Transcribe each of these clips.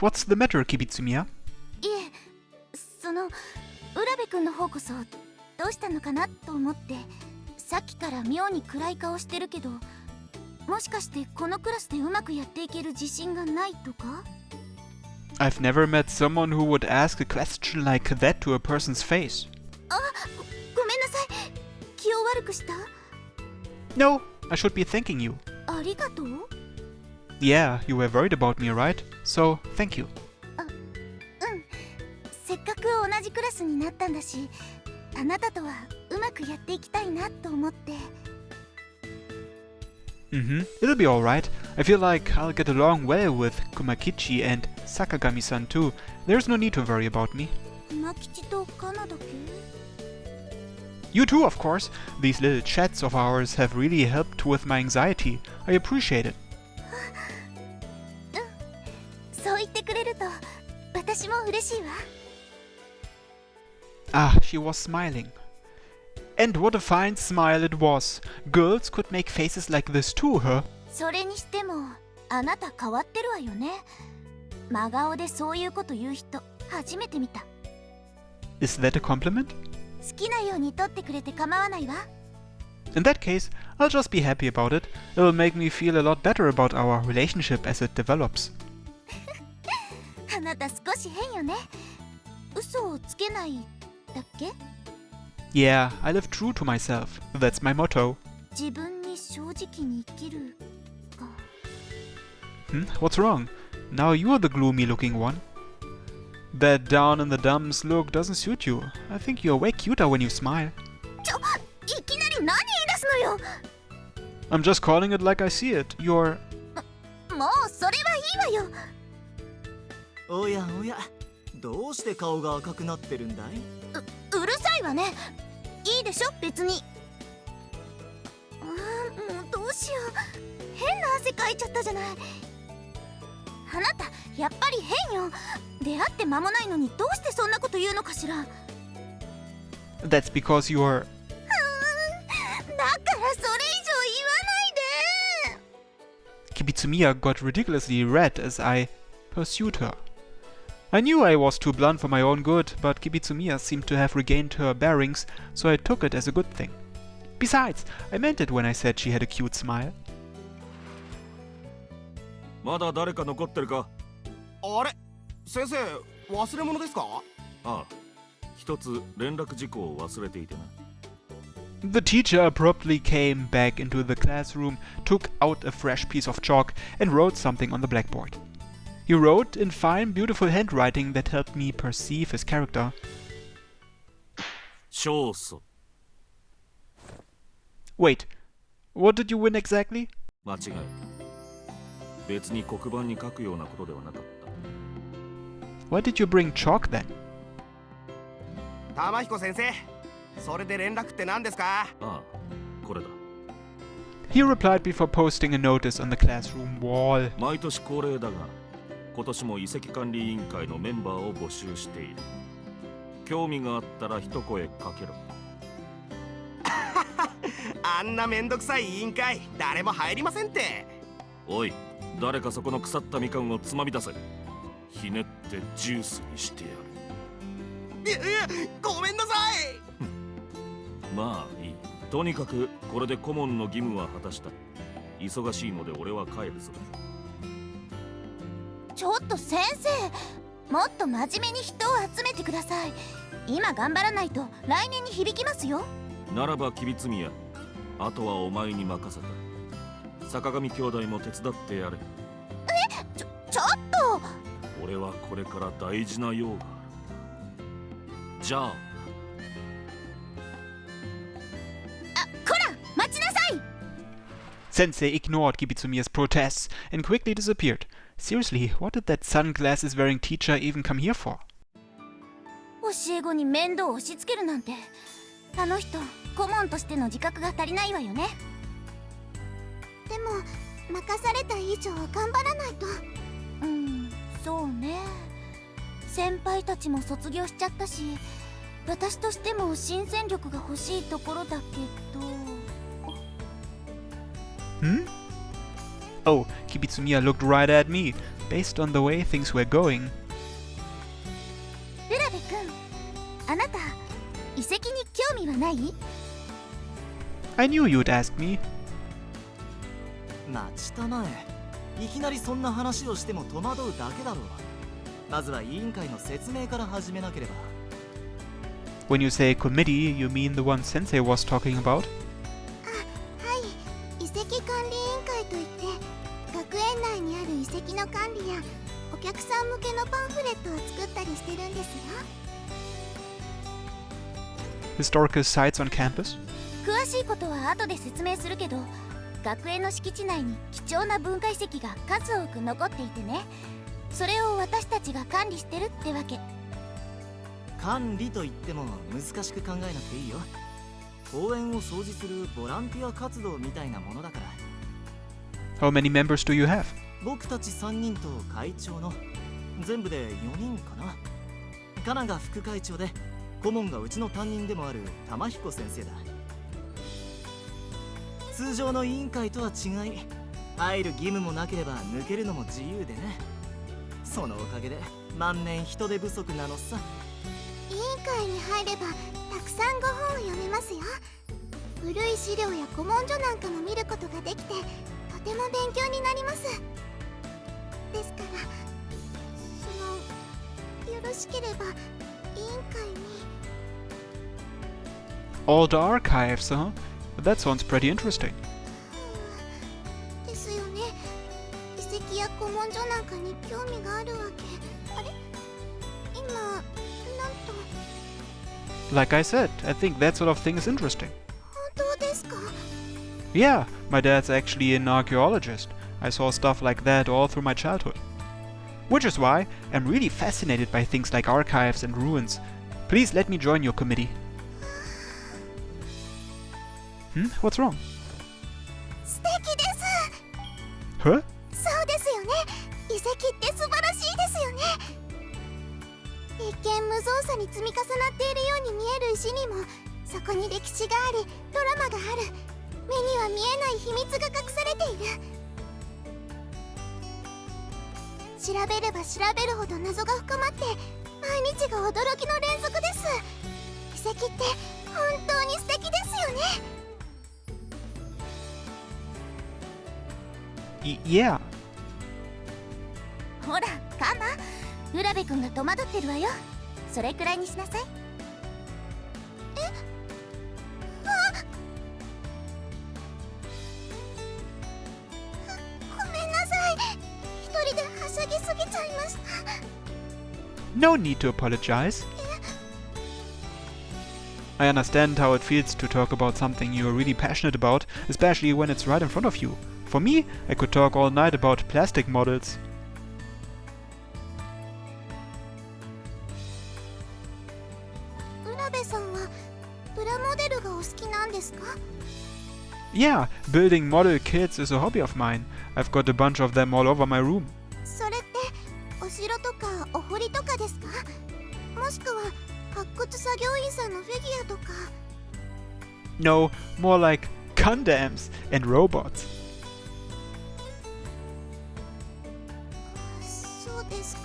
What's the matter, Kibitsumiya? いえ、浦部くんの方こそどうしたのかなと思って、さっきから妙に暗い顔してるけど、もしかしてこのクラスでうまくやっていける自信がないとか？ I've never met someone who would ask a question like that to a person's face. ごめんなさい。気を悪くした？ No, I should be thanking you. ありがとう？ Yeah, you were worried about me, right? So, thank you. せっかく同じクラスになったんだし、あなたとはうまくやっていきたいなと思って。It'll be alright. I feel like I'll get along well with Kumakichi and Sakagami-san too. There's no need to worry about me. 熊吉とカナだけ？ You too, of course. These little chats of ours have really helped with my anxiety. I appreciate it. そう言ってくれると私も嬉しいわ。Ah, she was smiling. And what a fine smile it was. Girls could make faces like this too, huh? それにしてもあなた変わってるわよね。真顔でそういうこと言う人初めて見た。 Is that a compliment? 好きなように撮ってくれて構わないわ。 In that case, I'll just be happy about it. It'll make me feel a lot better about our relationship as it develops. あなた少し変よね。嘘をつけないだっけ？ Yeah, I live true to myself. That's my motto. 自分に正直に生きるか。What's wrong? Now you're the gloomy looking one. That down in the dumps look doesn't suit you. I think you're way cuter when you smile. いきなり何言い出すのよ。 I'm just calling it like I see it. You're... もうそれはいいわよ。おやおや、どうして顔が赤くなってるんだい？うるさいわね。いいでしょ別に。もうどうしよう。変な汗かいちゃったじゃない。あなたやっぱり変よ。出会って間もないのにどうしてそんなこと言うのかしら。 That's because you're... だからそれ以上言わないで。 Kibitsumiya got ridiculously red as I pursued her. I knew I was too blunt for my own good, but Kibitsumiya seemed to have regained her bearings, so I took it as a good thing. Besides, I meant it when I said she had a cute smile. まだ誰か残ってるか？あれ、先生、忘れ物ですか？ああ、一つ連絡事項を忘れていてな。 The teacher abruptly came back into the classroom, took out a fresh piece of chalk, and wrote something on the blackboard. He wrote in fine, beautiful handwriting that helped me perceive his character. 勝訴。 Wait, what did you win exactly? 間違い。別に黒板に書くようなことではなかった。 Why did you bring chalk then? 玉彦先生、それで連絡って何ですか？ああ、これだ。 He replied before posting a notice on the classroom wall. 毎年恒例だが、今年も遺跡管理委員会のメンバーを募集している。興味があったら一声かけろ。あんなめんどくさい委員会、誰も入りませんって。おい、誰かそこの腐ったみかんをつまみ出せ。ひねってジュースにしてやる。ごめんなさい。まあいい。とにかくこれで顧問の義務は果たした。忙しいので俺は帰るぞ。ちょっと先生、もっと真面目に人を集めてください。今頑張らないと来年に響きますよ。ならばKibitsumiya、あとはお前に任せた。坂上兄弟も手伝ってやれ。ちょっと。俺はこれから大事な用がある。じゃあ。こら、待ちなさい。 Sensei ignored Kibitsumiya's protests and quickly disappeared. Seriously, what did that sunglasses wearing teacher even come here for? 教え子に面倒を押し付けるなんて、あの人顧問としての自覚が足りないわよね。でも任された以上頑張らないと。そうね。先輩たちも卒業しちゃったし、私としても新戦力が欲しいところだけど。Oh, Kibitsumiya looked right at me. based on the way things were going. 浦部君、あなた遺跡に興味はない？ I knew you'd ask me. 待ちたまえ。いきなりそんな話をしても戸惑うだけだろう。まずは委員会の説明から始めなければ。When you say committee, you mean the one Sensei was talking about? はい、遺跡管理委員会といって学園内にある遺跡の管理やお客さん向けのパンフレットを作ったりしてるんですよ。 Historical sites on campus? 詳しいことは後で説明するけど、学園の敷地内に貴重な文化遺跡が数多く残っていてね、それを私たちが管理してるってわけ。管理といっても難しく考えなくていいよ。公園を掃除するボランティア活動みたいなものだから。 How many members do you have? 僕たち3人と会長の全部で4人かな。カナが副会長で、顧問がうちの担任でもある玉彦先生だ。通常の委員会とは違い、入る義務もなければ抜けるのも自由でね。そのおかげで万年人手不足なのさ。委員会に入ればたくさんご本を読めますよ。古い資料や古文書なんかも見ることができて、とても勉強になります。ですから、よろしければ委員会に。 All the archives, huh? That sounds pretty interesting. ですよね。遺跡や古文書なんかに興味があるわけ。あれ、今なんと。 Like I said, I think that sort of thing is interesting. 本当ですか？ Yeah, my dad's actually an archaeologist. I saw stuff like that all through my childhood. Which is why I'm really fascinated by things like archives and ruins. Please let me join your committee. What's wrong? 素敵です。 Huh? そうですよね。遺跡って素晴らしいですよね。一見無造作に積み重なっているように見える石にも、そこに歴史があり、ドラマがある。目には見えない秘密が隠されている。調べれば調べるほど謎が深まって、毎日が驚きの連続です。遺跡って本当に素敵ですよね。Yeah. ほら、カナ、浦部君が戸惑ってるわよ。それくらいにしなさい。ごめんなさい。一人ではしゃぎすぎちゃいました。 No need to apologize. I understand how it feels to talk about something you're really passionate about, especially when it's right in front of you. For me, I could talk all night about plastic models. 浦部さんはプラモデルがお好きなんですか？ Yeah, building model kits is a hobby of mine. I've got a bunch of them all over my room. それってお城とかお堀とかですか？もしくは発掘作業員さんのフィギュアとか。 No, more like Gundams and robots. そうですか。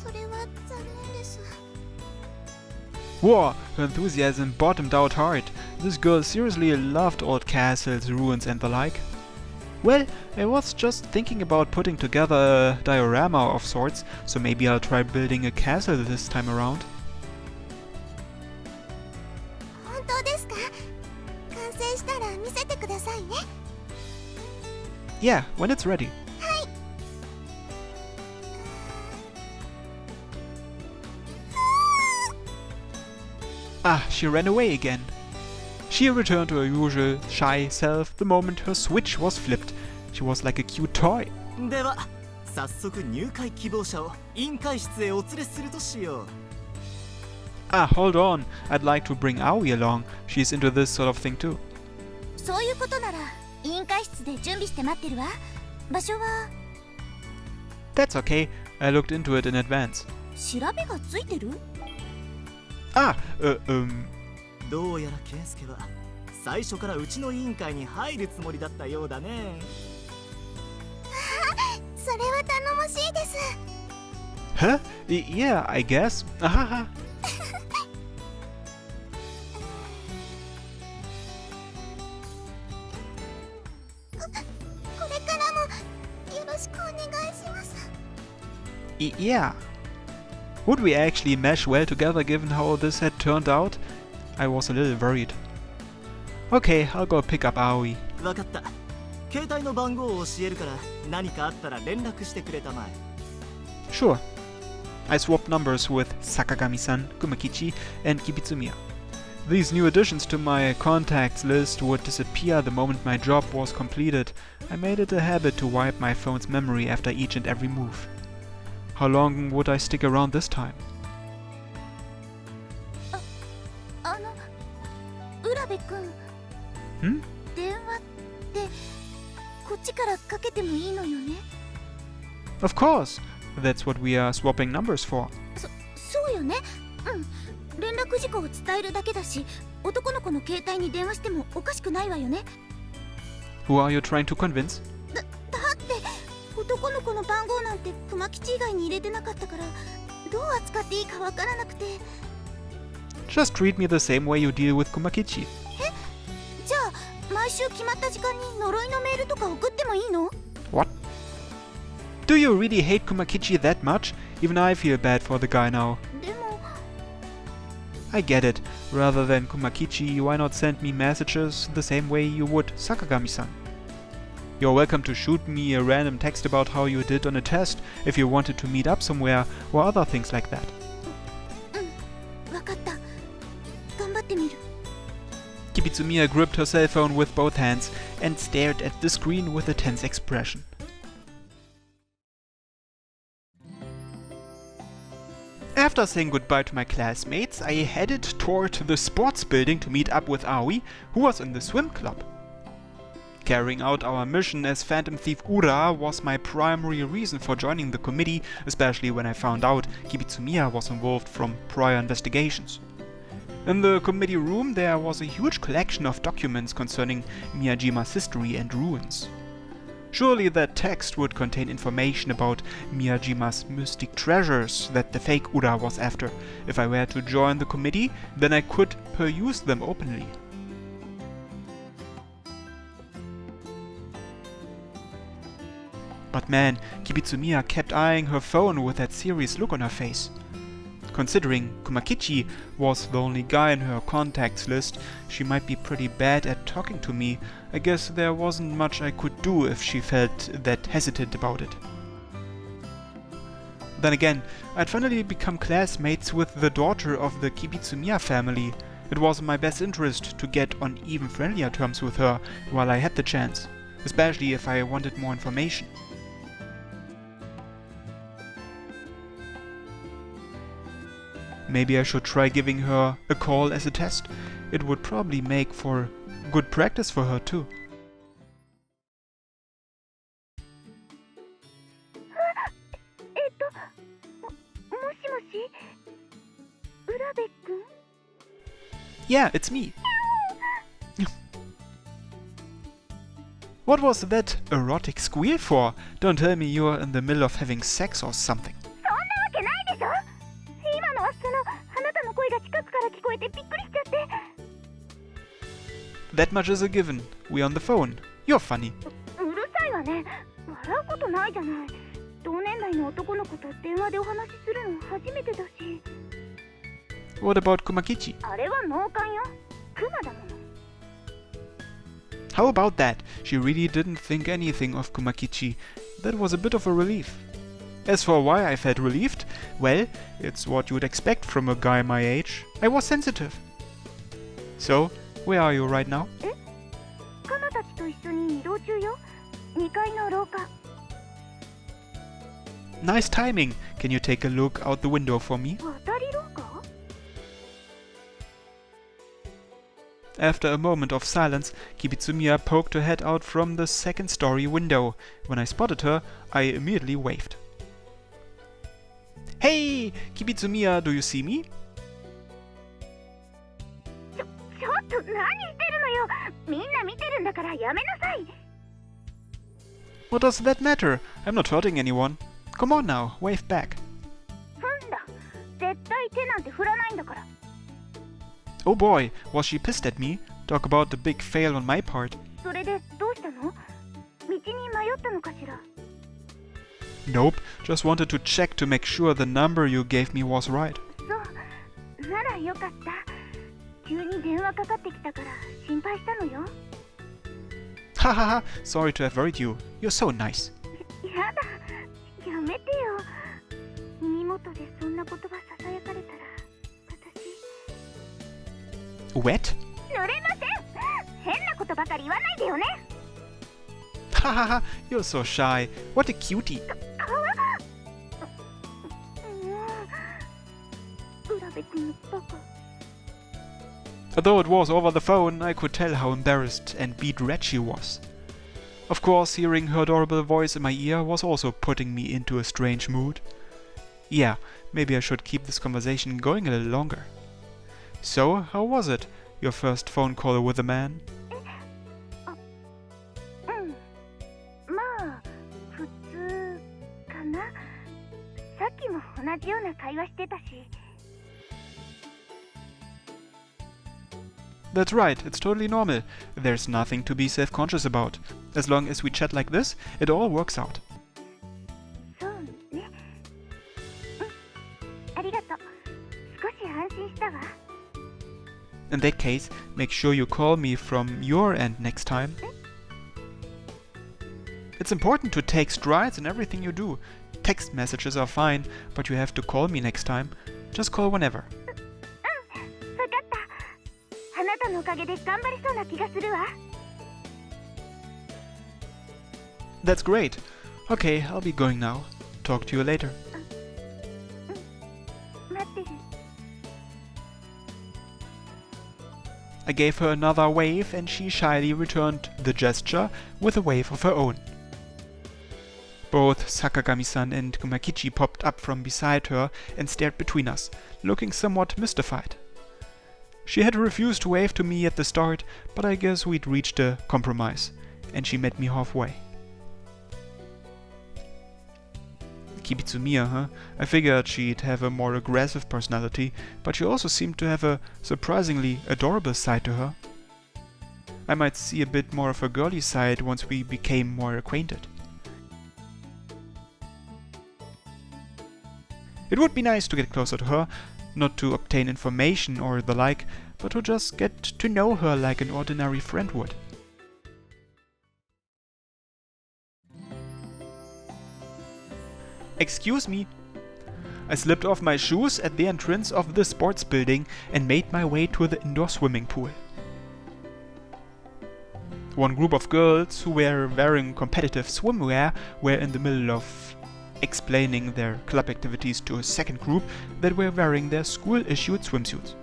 それは残念です。 Whoa, her enthusiasm bottomed out hard. This girl seriously loved old castles, ruins and the like. Well, I was just thinking about putting together a diorama of sorts, so maybe I'll try building a castle this time around. 本当ですか？完成したら見せてくださいね。 Yeah, when it's ready. はい。Ah, she ran away again. She returned to her usual shy self the moment her switch was flipped. She was like a cute toy. では早速入会希望者を委員会室へお連れするとしよう。 Ah, hold on. I'd like to bring Aoi along. She's into this sort of thing too. そういうことなら委員会室で準備して待ってるわ。場所は That's okay. I looked into it in advance. 調べがついてる？ Ah, どうやら健介は最初からうちの委員会に入るつもりだったようだね。そそれは頼もしいです。 Huh? Yeah, I guess. Ahaha. これからもよろしくお願いします。 Yeah. Would we actually mesh well together given how this had turned out? I was a little worried. Okay, I'll go pick up Aoi. わかった。携帯の番号を教えるから何かあったら連絡してくれたまえ。 Sure. I swapped numbers with Sakagami-san, Kumakichi, and Kibitsumiya. These new additions to my contacts list would disappear the moment my job was completed. I made it a habit to wipe my phone's memory after each and every move. How long would I stick around this time? 浦部くん、 Hmm? 電話ってこっちからかけてもいいのよね。 Of course! That's what we are swapping numbers for. そうよね。うん。連絡事項を伝えるだけだし、男の子の携帯に電話してもおかしくないわよね。 Who are you trying to convince? だって男の子の番号なんて熊吉以外に入れてなかったからどう扱っていいかわからなくて。 Just treat me the same way you deal with Kumakichi. じゃあ毎週決まった時間に呪いのメールとか送ってもいいの？ What? Do you really hate Kumakichi that much? Even I feel bad for the guy now. でも I get it. Rather than Kumakichi, why not send me messages the same way you would Sakagami-san? You're welcome to shoot me a random text about how you did on a test if you wanted to meet up somewhere or other things like that. わかった。頑張ってみる。 Kibitsumiya gripped her cell phone with both hands and stared at the screen with a tense expression. After saying goodbye to my classmates, I headed toward the sports building to meet up with Aoi, who was in the swim club. Carrying out our mission as Phantom Thief Ura was my primary reason for joining the committee, especially when I found out Kibitsumiya was involved from prior investigations. In the committee room there was a huge collection of documents concerning Miyajima's history and ruins. Surely that text would contain information about Miyajima's mystic treasures that the fake Ura was after. If I were to join the committee, then I could peruse them openly. But man, Kibitsumiya kept eyeing her phone with that serious look on her face. Considering Kumakichi was the only guy in her contacts list, she might be pretty bad at talking to me. I guess there wasn't much I could do if she felt that hesitant about it. Then again, I'd finally become classmates with the daughter of the Kibitsumiya family. It was in my best interest to get on even friendlier terms with her while I had the chance, especially if I wanted more information. Maybe I should try giving her a call as a test. It would probably make for good practice for her too. もしもし、浦部くん？ Yeah, it's me. What was that erotic squeal for? Don't tell me you're in the middle of having sex or something. そんなわけないでしょ。今のはあなたの声が近くから聞こえてびっくりしちゃって。 That much is a given. We're on the phone. You're funny. うるさいわね。笑うことないじゃない。同年代の男の子と電話でお話しするの初めてだし。 What about Kumakichi? あれは脳幹よ。クマだもの。 How about that? She really didn't think anything of Kumakichi. That was a bit of a relief. As for why I felt relieved, well, it's what you would expect from a guy my age. I was sensitive. So, where are you right now? カナたちと一緒に移動中よ。2階の廊下。 Nice timing. Can you take a look out the window for me? 渡り廊下？ After a moment of silence, Kibitsumiya poked her head out from the second-story window. When I spotted her, I immediately waved. Hey! Kibitsumiya, do you see me? ちょっと何してるのよ。みんな見てるんだからやめなさい。What does that matter? I'm not hurting anyone. Come on now, wave back. ふんだ。絶対手なんて振らないんだから。 Oh boy, was she pissed at me? Talk about the big fail on my part. それでどうしたの？道に迷ったのかしら。 Nope, just wanted to check to make sure the number you gave me was right. そう。ならよかった。急に電話かかってきたから心配したのよ。 Hahaha, sorry to have worried you. You're so nice. やだ。やめてよ。耳元でそんな言葉ささやかれたら私。 Wet? 濡れません。変なことばかり言わないでよね。 Hahaha, you're so shy. What a cutie. 浦部君のバカ。 Although it was over the phone, I could tell how embarrassed and beat red she was. Of course, hearing her adorable voice in my ear was also putting me into a strange mood. Yeah, maybe I should keep this conversation going a little longer. So, how was it, your first phone call with a man? まあ普通かな。さっきも同じような会話してたし。 That's right, it's totally normal. There's nothing to be self-conscious about. As long as we chat like this, it all works out. そうね。ありがとう。少し安心したわ。 In that case, make sure you call me from your end next time. It's important to take strides in everything you do. Text messages are fine, but you have to call me next time. Just call whenever. わかった。あなたのおかげで頑張れそうな気がするわ。 That's great. Okay, I'll be going now. Talk to you later. 待ってる。 I gave her another wave and she shyly returned the gesture with a wave of her own. Both Sakagami-san and Kumakichi popped up from beside her and stared between us, looking somewhat mystified. She had refused to wave to me at the start, but I guess we'd reached a compromise, and she met me halfway. Kibitsumiya, huh? I figured she'd have a more aggressive personality, but she also seemed to have a surprisingly adorable side to her. I might see a bit more of her girly side once we became more acquainted. It would be nice to get closer to her, not to obtain information or the like, but to just get to know her like an ordinary friend would. Excuse me. I slipped off my shoes at the entrance of the sports building and made my way to the indoor swimming pool. One group of girls who were wearing competitive swimwear were in the middle of explaining their club activities to a second group that were wearing their school-issued swimsuits.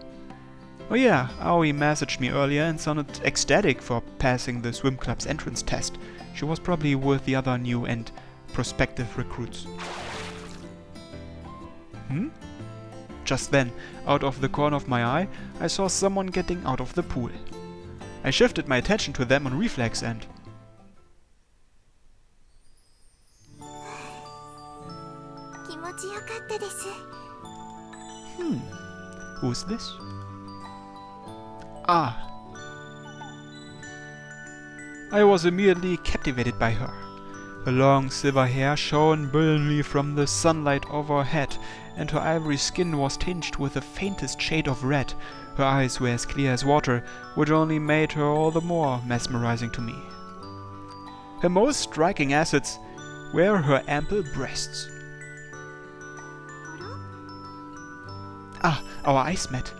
Oh yeah, Aoi messaged me earlier and sounded ecstatic for passing the swim club's entrance test. She was probably with the other new and prospective recruits. Just then, out of the corner of my eye, I saw someone getting out of the pool. I shifted my attention to them on reflex and... Who's this? Ah. I was immediately captivated by her. Her long silver hair shone brilliantly from the sunlight over her head, and her ivory skin was tinged with the faintest shade of red. Her eyes were as clear as water, which only made her all the more mesmerizing to me. Her most striking assets were her ample breasts. Ah, our eyes met.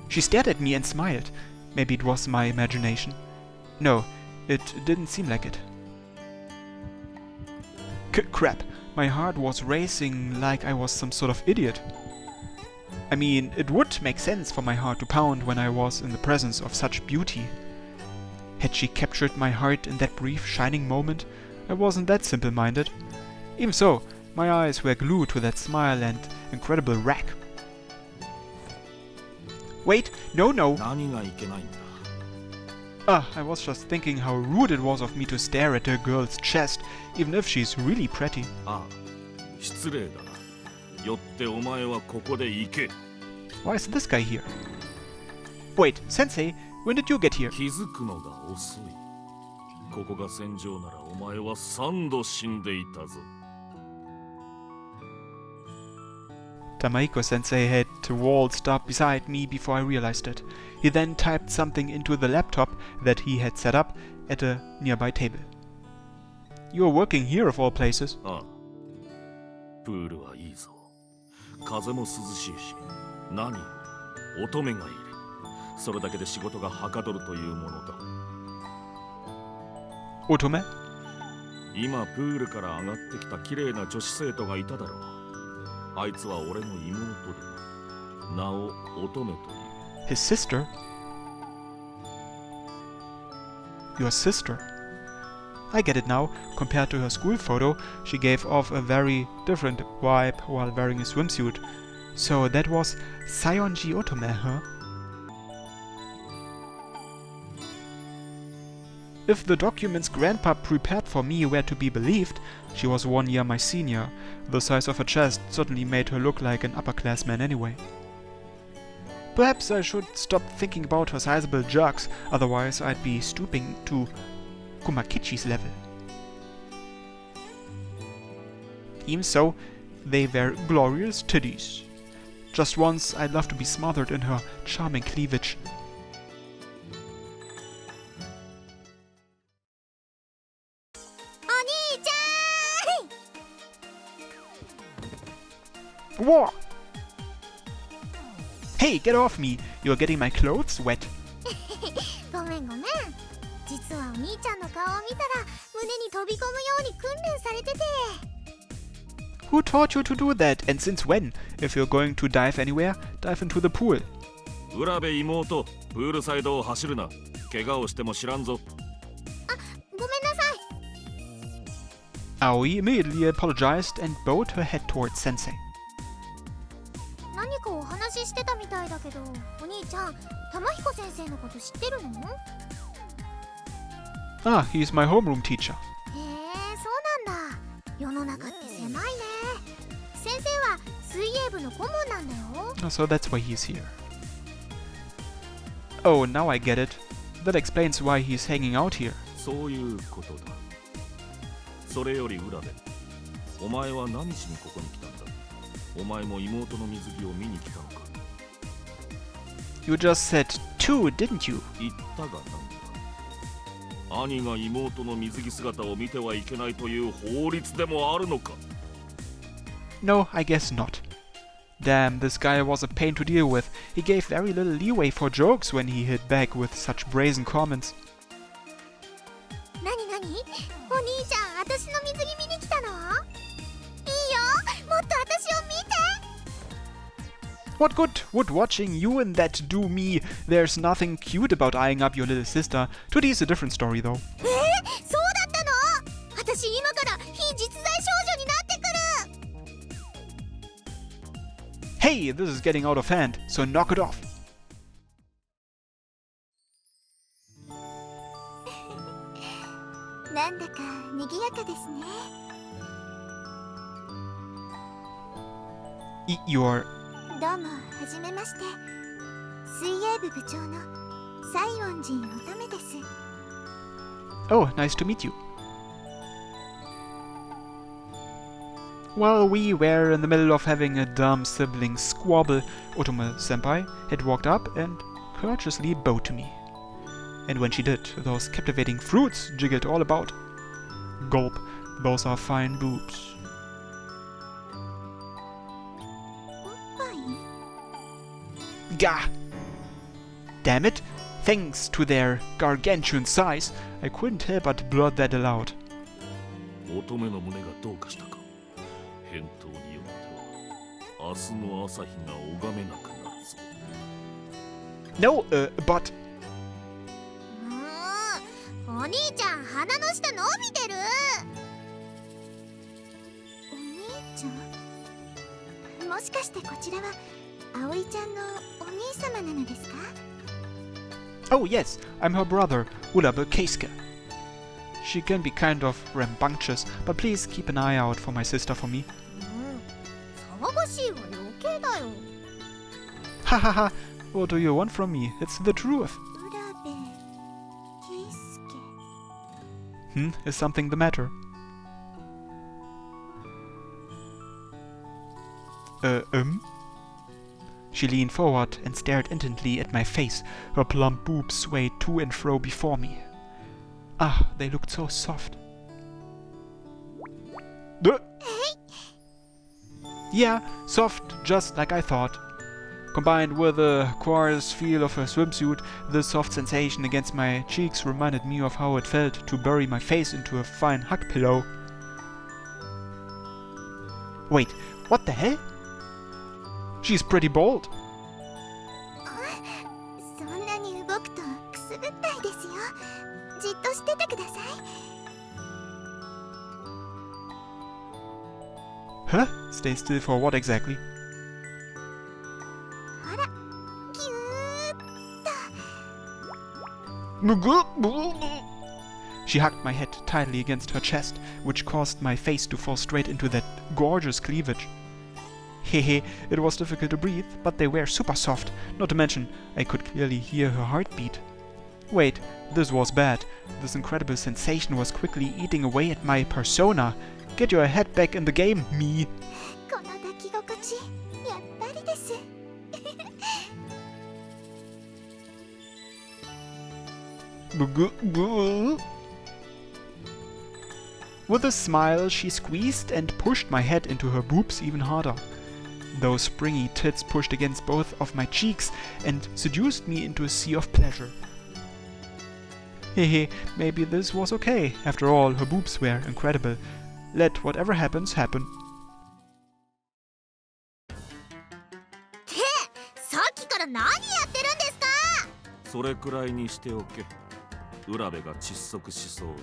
She stared at me and smiled. Maybe it was my imagination. No, it didn't seem like it. Crap, my heart was racing like I was some sort of idiot. I mean, it would make sense for my heart to pound when I was in the presence of such beauty. Had she captured my heart in that brief, shining moment? I wasn't that simple-minded. Even so, my eyes were glued to that smile and incredible rack. Wait, no. 何がいけないんだ。I was just thinking how rude it was of me to stare at a girl's chest, even if she's really pretty. ああ、失礼だな。よってお前はここで行け。 Why is this guy here? Wait, Sensei, when did you get here? 気づくのが遅い。ここが戦場ならお前は3度死んでいたぞ。Tamaiko Sensei had waltzed up beside me before I realized it. He then typed something into the laptop that he had set up at a nearby table. You're working here of all places. ああ。プールはいいぞ。風も涼しいし、何より乙女がいる。それだけで仕事がはかどるというものだ。Otome? 今プールから上がってきた綺麗な女子生徒がいただろう。あいつは俺の妹で、名を乙女という。His sister? Your sister? I get it now. Compared to her school photo, she gave off a very different vibe while wearing a swimsuit. So that was Sayonji Otome, huh? If the documents Grandpa prepared for me were to be believed, she was 1 year my senior. The size of her chest certainly made her look like an upperclassman anyway. Perhaps I should stop thinking about her sizable jugs, otherwise I'd be stooping to Kumakichi's level. Even so, they were glorious titties. Just once I'd love to be smothered in her charming cleavage. Whoa! Hey, get off me! You're getting my clothes wet. ごめんごめん。実はお兄ちゃんの顔を見たら胸に飛び込むように訓練されてて。Who taught you to do that? And since when? If you're going to dive anywhere, dive into the pool. 浦部妹、プールサイドを走るな。怪我をしても知らんぞ。あ、ごめんなさい。 Aoi immediately apologized and bowed her head towards Sensei. 何かお話ししてたみたいだけど、お兄ちゃん、玉彦先生のこと知ってるの？ Ah, he's my homeroom teacher. へえ、そうなんだ。世の中って狭いね。先生は水泳部の顧問なんだよ。So that's why he's here. Oh, now I get it. That explains why he's hanging out here. そういうことだ。それより浦部、お前は何しにここに来たんだ？お前も妹の水着を見に来たのか？ You just said two, didn't you? 言ったがなんだ。兄が妹の水着姿を見てはいけないという法律でもあるのか？ No, I guess not. Damn, this guy was a pain to deal with. He gave very little leeway for jokes when he hit back with such brazen comments. なになに？お兄ちゃん、私の水着見に来たの？いいよ、もっと私を見て。 What good would watching you in that do me? There's nothing cute about eyeing up your little sister. Tooty's a different story though. そうだったの？私今から非実在少女になってくる。 Hey, this is getting out of hand, so knock it off. なんだか賑やかですね。You're... どうも、はじめまして。水泳部部長の西園寺乙女です。 Oh, nice to meet you. While we were in the middle of having a dumb sibling squabble, Otome-senpai had walked up and courteously bowed to me. And when she did, those captivating fruits jiggled all about. Gulp, those are fine boobs. おっぱい？ Gah! Damn it! Thanks to their gargantuan size, I couldn't help but blurt that aloud. 乙女の胸がどうかしたか？返答によっては明日の朝日が拝めなくなるぞ。 No, but... お兄ちゃん、鼻の下伸びてる。お兄ちゃん？もしかしてこちらは葵ちゃんのお兄様なのですか？ Oh yes, I'm her brother, Urabe Keisuke. She can be kind of rambunctious, but please keep an eye out for my sister for me. 騒がしいは余計だよ。 Ha ha ha, what do you want from me? It's the truth. 浦部圭介。 Is something the matter? She leaned forward and stared intently at my face. Her plump boobs swayed to and fro before me. Ah, they looked so soft. Yeah, soft, just like I thought. Combined with the coarse feel of her swimsuit, the soft sensation against my cheeks reminded me of how it felt to bury my face into a fine hug pillow. Wait, what the hell? She's pretty bold. そんなに動くとくすぐったいですよ。じっとしててください。 Huh? Stay still for what exactly? ほら、ぎゅーっと。 She hugged my head tightly against her chest, which caused my face to fall straight into that gorgeous cleavage. Hehe, it was difficult to breathe, but they were super soft, not to mention I could clearly hear her heartbeat. Wait, this was bad. This incredible sensation was quickly eating away at my persona. Get your head back in the game, me. この抱き心地、やっぱりです。 With a smile, she squeezed and pushed my head into her boobs even harder. Those springy tits pushed against both of my cheeks and seduced me into a sea of pleasure. Hehe, maybe this was okay. After all, her boobs were incredible. Let whatever happens happen. ってさっきから何やってるんですか。それくらいにしておけ。浦部が窒息しそうだ。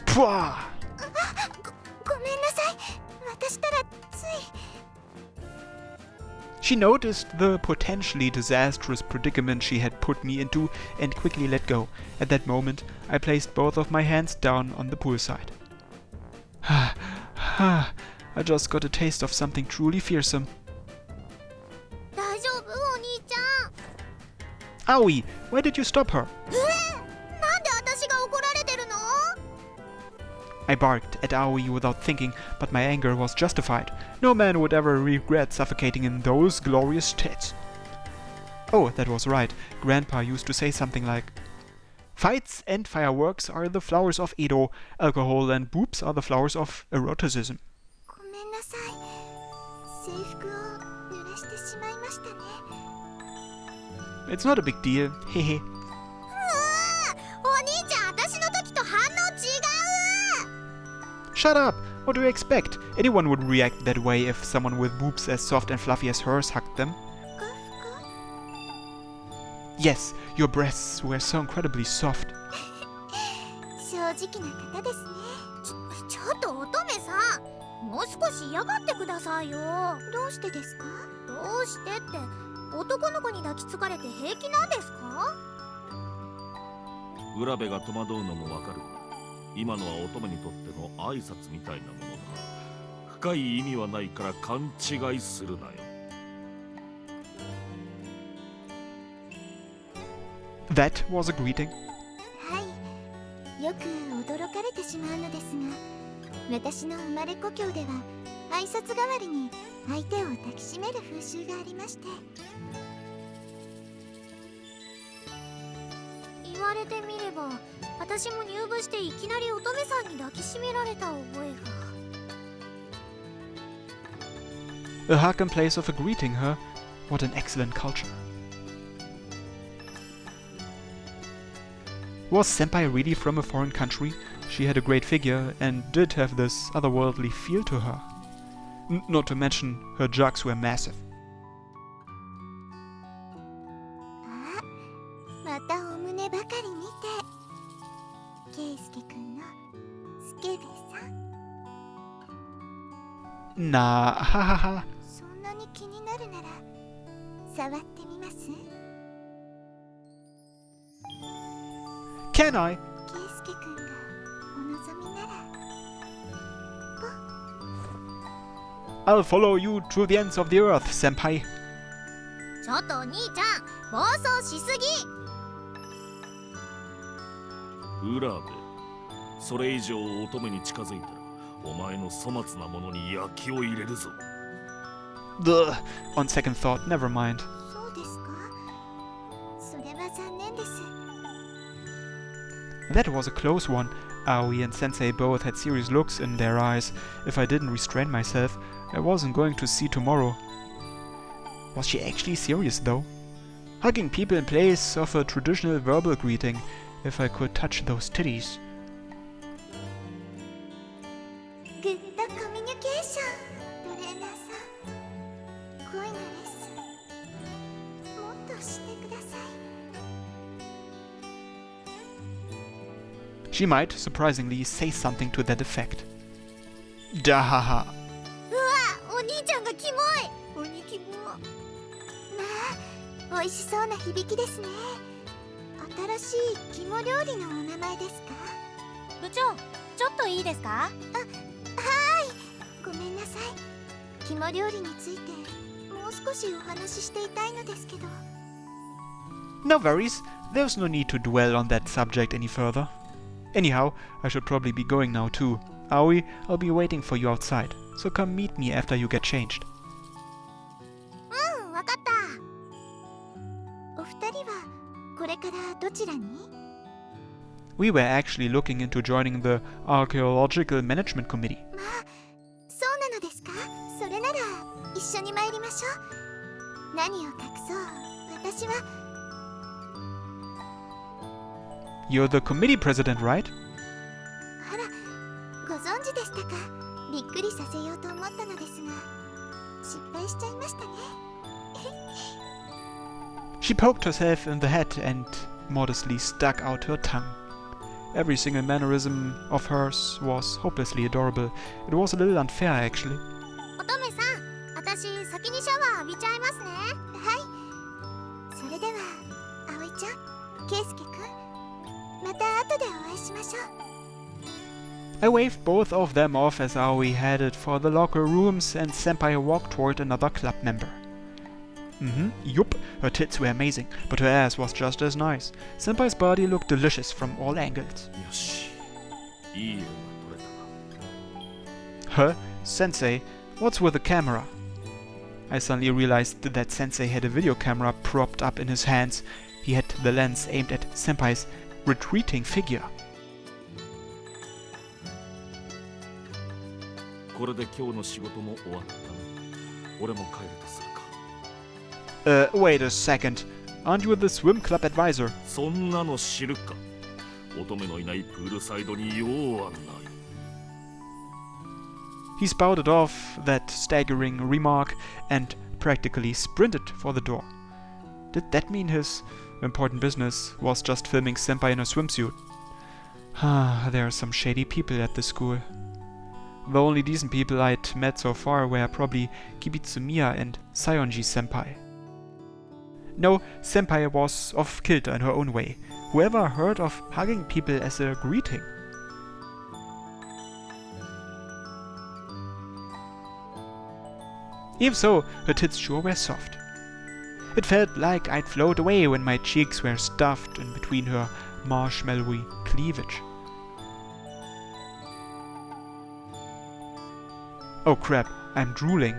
Pwah! ごめんなさい。私たらつい。 She noticed the potentially disastrous predicament she had put me into and quickly let go. At that moment, I placed both of my hands down on the poolside. I just got a taste of something truly fearsome. 大丈夫お兄ちゃん。 Aoi, why did you stop her? なんで私が怒られてるの？ I barked at Aoi without thinking, but my anger was justified. No man would ever regret suffocating in those glorious tits. Oh, that was right. Grandpa used to say something like, "Fights and fireworks are the flowers of Edo. Alcohol and boobs are the flowers of eroticism." ごめんなさい。制服を濡らしてしまいましたね。 It's not a big deal. Hehe. お兄ちゃん、私の時と反応違う。 Shut up! What do you expect? Anyone would react that way if someone with boobs as soft and fluffy as hers hugged them. ふかふか。 Yes, your breasts were so incredibly soft. 正直な方ですね。ちょっと乙女さん、もう少し嫌がってくださいよ。どうしてですか？どうしてって男の子に抱きつかれて平気なんですか？浦部が戸惑うのもわかる。今のは乙女にとっての挨拶みたいなものだ。深い意味はないから勘違いするなよ。That was a greeting. はい。よく驚かれてしまうのですが、私の生まれ故郷では挨拶代わりに相手を抱きしめる風習がありまして。言われてみれば、私も入部していきなり乙女さんに抱きしめられた覚えが。 A hug in place of a greeting, huh? What an excellent culture. Was Senpai really from a foreign country? She had a great figure and did have this otherworldly feel to her. Not to mention, her jugs were massive. またお胸ばかり見て。ケイスケくんのスケベさん。 Nah, hahaha. そんなに気になるなら触ってみます？ Can I? 圭介くんがお望みなら I'll follow you to the ends of the earth, senpai. ちょっとお兄ちゃん暴走しすぎ。浦部、それ以上乙女に近づいたらお前の粗末なものに焼きを入れるぞ。 Duh. On second thought, never mind. そうですか。それは残念です。 That was a close one. Aoi and Sensei both had serious looks in their eyes. If I didn't restrain myself, I wasn't going to see tomorrow. Was she actually serious though? Hugging people in place of a traditional verbal greeting, if I could touch those titties. グッドコミュニケーション、トレーナーさん。恋のレッスンもっとしてください。 She might, surprisingly, say something to that effect. Dahaha. うわ、お兄ちゃんがキモい。鬼キモ。まあ、美味しそうな響きですね。新しい肝料理のお名前ですか？部長、ちょっといいですか？はい。ごめんなさい。肝料理についてもう少しお話ししていたいのですけど。 No worries, there's no need to dwell on that subject any further. Anyhow, I should probably be going now too. Aoi, I'll be waiting for you outside, so come meet me after you get changed. うん、わかった。お二人はこれからどちらに？ We were actually looking into joining the Archaeological Management Committee. まあ、そうなのですか？それなら一緒に参りましょう。何を隠そう、私は。 You're the committee president, right? あら、ご存知でしたか？びっくりさせようと思ったのですが、失敗しちゃいましたね。 She poked herself in the head and modestly stuck out her tongue. Every single mannerism of hers was hopelessly adorable. It was a little unfair, actually. 乙女さん、私先にシャワー浴びちゃいますね。はい。それでは、葵ちゃん、圭介くん、また後でお会いしましょう。 I waved both of them off as Aoi headed for the locker rooms and Senpai walked toward another club member. Yup, her tits were amazing, but her ass was just as nice. Senpai's body looked delicious from all angles. よし、いい絵が撮れたな。 Huh? Sensei, what's with the camera? I suddenly realized that Sensei had a video camera propped up in his hands. He had the lens aimed at Senpai's retreating figure. これで今日の仕事も終わったな。俺も帰るとするか。 Wait a second. Aren't you the swim club advisor? そんなの知るか。乙女のいないプールサイドに用はない。 He spouted off that staggering remark and practically sprinted for the door. Did that mean his important business was just filming Senpai in a swimsuit? There are some shady people at the school. The only decent people I'd met so far were probably Kibitsumiya and Sayonji Senpai. No, Senpai was off kilter in her own way. Whoever heard of hugging people as a greeting? Even so, her tits sure were soft. It felt like I'd float away when my cheeks were stuffed in between her marshmallowy cleavage. Oh crap, I'm drooling.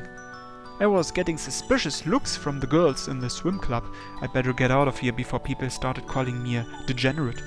I was getting suspicious looks from the girls in the swim club. I'd better get out of here before people started calling me a degenerate.